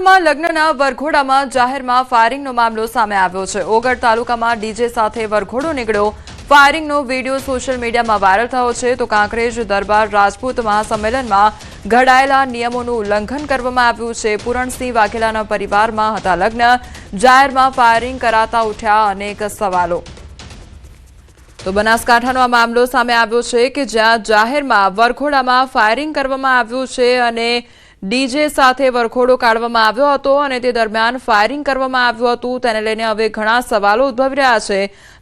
ઓગળમાં લગ્નના વરઘોડામાં જાહેરમાં ફાયરિંગનો મામલો સામે આવ્યો છે। ઓગળ તાલુકામાં ડીજે સાથે વરઘોડો નીકળ્યો। ફાયરિંગનો વિડીયો સોશિયલ મીડિયામાં વાયરલ થયો છે। તો કાંકરેજ દરબાર રાજપૂત મહાસંમેલનમાં ઘડાયેલા નિયમોનું ઉલ્લંઘન કરવામાં આવ્યું છે। પૂરણસિંહ વાઘેલાના પરિવારમાં હતા લગ્ન, જાહેરમાં ફાયરિંગ કરાતા ઉઠ્યા અનેક સવાલો। તો બનાસકાંઠાનો આ મામલો સામે આવ્યો છે કે જ્યાં જાહેરમાં વરઘોડામાં ફાયરિંગ કરવામાં આવ્યું છે અને ડીજે સાથે વરઘોડો કાઢવામાં આવ્યો હતો અને તે દરમિયાન ફાયરિંગ કરવામાં આવ્યું હતું। તેને લઈને હવે ઘણા સવાલો ઉદ્ભવી રહ્યા છે।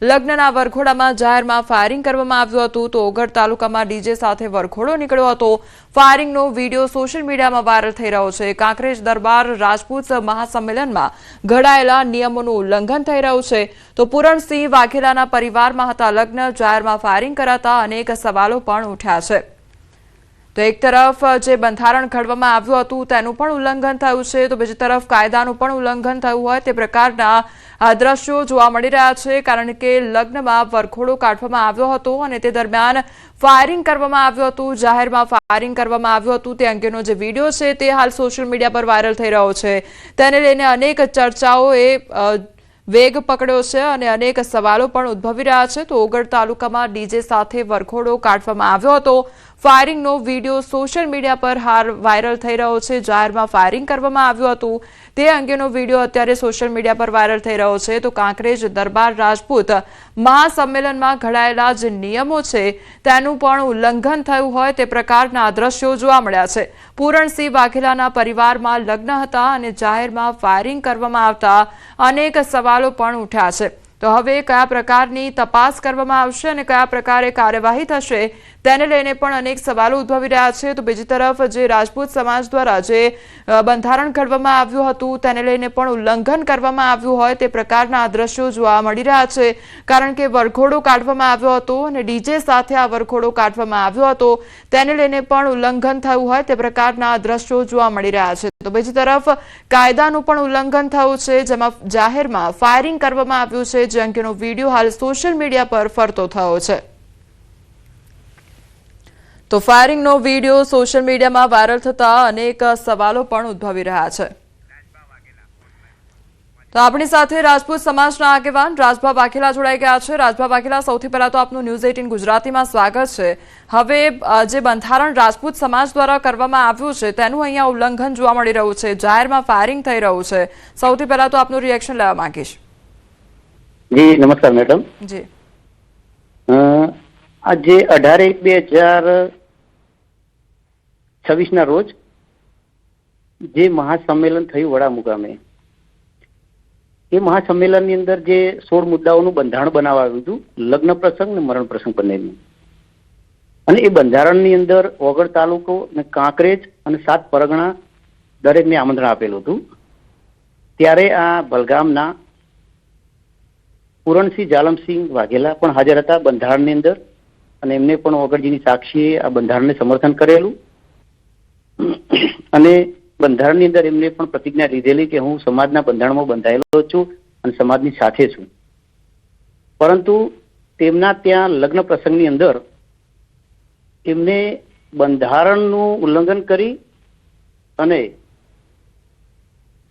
લગ્નના વરઘોડામાં જાહેરમાં ફાયરિંગ કરવામાં આવ્યું હતું તો ઓગળ તાલુકામાં ડીજે સાથે વરઘોડો નીકળ્યો હતો। ફાયરિંગનો વિડીયો સોશિયલ મીડિયામાં વાયરલ થઈ રહ્યો છે। કાંકરેજ દરબાર રાજપૂત મહાસંમેલનમાં ઘડાયેલા નિયમોનું ઉલ્લંઘન થઈ રહ્યું છે। તો પૂરણસિંહ વાઘેલાના પરિવારમાં હતા લગ્ન, જાહેરમાં ફાયરિંગ કરાતા અનેક સવાલો પણ ઉઠ્યા છે। તો એક તરફ જે બંધારણ ઘડવામાં આવ્યું હતું તેનું પણ ઉલ્લંઘન થયું છે તો બીજી તરફ કાયદાનું પણ ઉલ્લંઘન થયું હોય તે પ્રકારના દ્રશ્યો જોવા મળી રહ્યા છે। કારણ કે લગ્નમાં વરઘોડો કાઢવામાં આવ્યો હતો અને તે દરમિયાન ફાયરિંગ કરવામાં આવ્યું હતું, જાહેરમાં ફાયરિંગ કરવામાં આવ્યું હતું। તે અંગેનો જે વિડીયો છે તે હાલ સોશિયલ મીડિયા પર વાયરલ થઈ રહ્યો છે। તેને લઈને અનેક ચર્ચાઓએ વેગ પકડ્યો છે અને અનેક સવાલો પણ ઉદ્ભવી રહ્યા છે। તો ઓગળ તાલુકામાં ડીજે સાથે વરઘોડો કાઢવામાં આવ્યો હતો। ફાયરિંગનો વિડીયો સોશિયલ મીડિયા પર હાલ વાયરલ થઈ રહ્યો છે। જાહેરમાં ફાયરિંગ કરવામાં આવ્યું હતું તે અંગેનો વિડીયો અત્યારે સોશિયલ મીડિયા પર વાયરલ થઈ રહ્યો છે। તો કાંકરેજ દરબાર રાજપૂત મહાસંમેલનમાં ઘડાયેલા જે નિયમો છે તેનું પણ ઉલ્લંઘન થયું હોય તે પ્રકારના દ્રશ્યો જોવા મળ્યા છે। પૂરણસિંહ વાઘેલાના પરિવારમાં લગ્ન હતા અને જાહેરમાં ફાયરિંગ કરવામાં આવતા અનેક સવાલો પણ ઉઠ્યા છે। તો હવે કયા પ્રકારની તપાસ કરવામાં આવશે અને કયા પ્રકારે કાર્યવાહી થશે તેને લઈને પણ અનેક સવાલો ઉદ્ભવી રહ્યા છે। તો બીજી તરફ જે રાજપૂત સમાજ દ્વારા જે બંધારણ ઘડવામાં આવ્યું હતું તેને લઈને પણ ઉલ્લંઘન કરવામાં આવ્યું હોય તે પ્રકારના દ્રશ્યો જોવા મળી રહ્યા છે। કારણ કે વરઘોડો કાઢવામાં આવ્યો હતો અને ડીજે સાથે આ વરઘોડો કાઢવામાં આવ્યો હતો તેને લઈને પણ ઉલ્લંઘન થયું હોય તે પ્રકારના દ્રશ્યો જોવા મળી રહ્યા છે। તો બીજી તરફ કાયદાનું પણ ઉલ્લંઘન થયું છે જેમાં જાહેરમાં ફાયરિંગ કરવામાં આવ્યું છે જે અંગેનો વિડીયો હાલ સોશિયલ મીડિયા પર ફરતો થયો છે। તો ફાયરિંગનો વિડીયો સોશિયલ મીડિયામાં વાયરલ થતા અનેક સવાલો પણ ઉદ્ભવી રહ્યા છે। તો આપણી સાથે રાજપૂત સમાજના આગેવાન રાજભા વાઘેલા જોડાઈ ગયા છે। રાજભા વાઘેલા, સૌથી પહેલા તો આપનું ન્યૂઝ 18 ગુજરાતીમાં સ્વાગત છે। હવે જે બંધારણ રાજપૂત સમાજ દ્વારા કરવામાં આવ્યું છે તેનું અહીંયા ઉલ્લંઘન જોવા મળી રહ્યું છે, જાહેરમાં ફાયરિંગ થઈ રહ્યું છે। સૌથી પહેલા તો આપનું રિએક્શન લેવા માંગીશ। જી નમસ્કાર મેડમ। જી આજે 18/1/2026 ના રોજ જે મહાસંમેલન થયું વડા મુકામે, એ મહાસંમેલનની અંદર જે 16 મુદ્દાઓનું બંધારણ બનાવાયું હતું, લગ્ન પ્રસંગ અને મરણ પ્રસંગ બંનેનું, અને એ બંધારણની અંદર ઓગળ તાલુકો અને કાંકરેજ અને 7 પરગણા દરેકને આમંત્રણ આપેલું હતું। ત્યારે આ બલગામના પૂરણસિંહ જાલમસિંહ વાઘેલા પણ હાજર હતા બંધારણની અંદર અને એમને પણ ઓગળજીની સાક્ષીએ આ બંધારણને સમર્થન કરેલું અને બંધારણની અંદર એમને પણ પ્રતિજ્ઞા લીધેલી કે હું સમાજના બંધારણમાં બંધાયેલો છું અને સમાજની સાથે છું। પરંતુ તેમના ત્યાં લગ્ન પ્રસંગની અંદર એમને બંધારણનું ઉલ્લંઘન કરી અને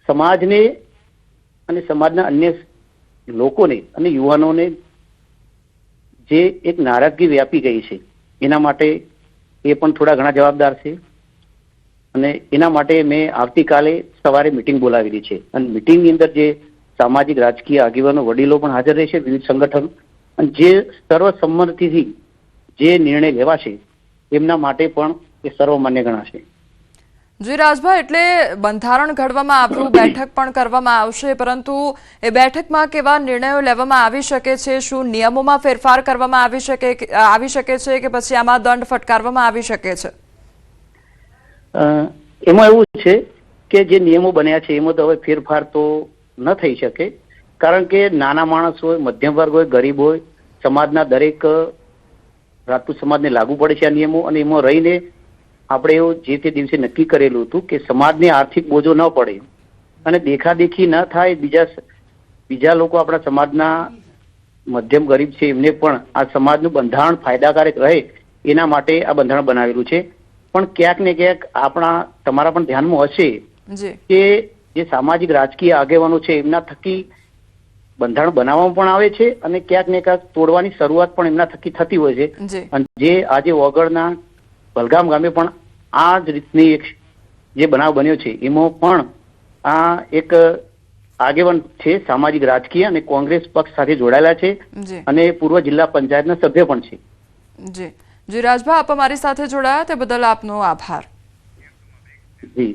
સમાજને અને સમાજના અન્ય લોકોને અને યુવાનોને જે એક નારાજગી વ્યાપી ગઈ છે એના માટે એ પણ થોડા ઘણા જવાબદાર છે। અને એના માટે મેં આવતીકાલે સવારે મિટિંગ બોલાવેલી છે અને મિટિંગની અંદર જે સામાજિક રાજકીય આગેવાનો વડીલો પણ હાજર રહેશે, વિવિધ સંગઠનો, અને જે સર્વસંમતિથી જે નિર્ણય લેવાશે એમના માટે પણ એ સર્વમાન્ય ગણાશે। જી રાજભાઈ, એટલે બંધારણ ઘડવામાં આવ્યું, બેઠક પણ કરવામાં આવશે, પરંતુ એ બેઠકમાં કેવા નિર્ણયો લેવામાં આવી શકે છે? શું નિયમોમાં ફેરફાર કરવામાં આવી શકે છે કે પછી આમાં દંડ ફટકારવામાં આવી શકે છે? એમાં એવું છે કે જે નિયમો બન્યા છે એમાં તો હવે ફેરફાર તો ન થઈ શકે, કારણ કે નાના માણસ હોય, મધ્યમ વર્ગ હોય, ગરીબ હોય, સમાજના દરેક રાજપૂત સમાજને લાગુ પડે છે આ નિયમો। અને એમાં રહીને આપણે એવું જે તે દિવસે નક્કી કરેલું હતું કે સમાજને આર્થિક બોજો ન પડે અને દેખાદેખી ન થાય, બીજા લોકો આપણા સમાજના મધ્યમ ગરીબ છે એમને પણ આ સમાજનું બંધારણ ફાયદાકારક રહે એના માટે આ બંધારણ બનાવેલું છે। પણ ક્યાંક ને ક્યાંક તમારા પણ ધ્યાનમાં હશે કે જે સામાજિક રાજકીય આગેવાનો છે એમના થકી બંધારણ બનાવવામાં પણ આવે છે અને ક્યાંક ને ક્યાંક તોડવાની શરૂઆત પણ એમના થકી થતી હોય છે. જી અને જે આજે વગરના બલગામ ગામે પણ આ જ રીતની એક જે બનાવ બન્યો છે એમાં પણ આ એક આગેવાન છે સામાજિક રાજકીય અને કોંગ્રેસ પક્ષ સાથે જોડાયેલા છે જી અને પૂર્વ જિલ્લા પંચાયતના સભ્ય પણ છે. જી જી રાજભા, આપ અમારી સાથે જોડાયા તે બદલ આપનો આભાર. જી.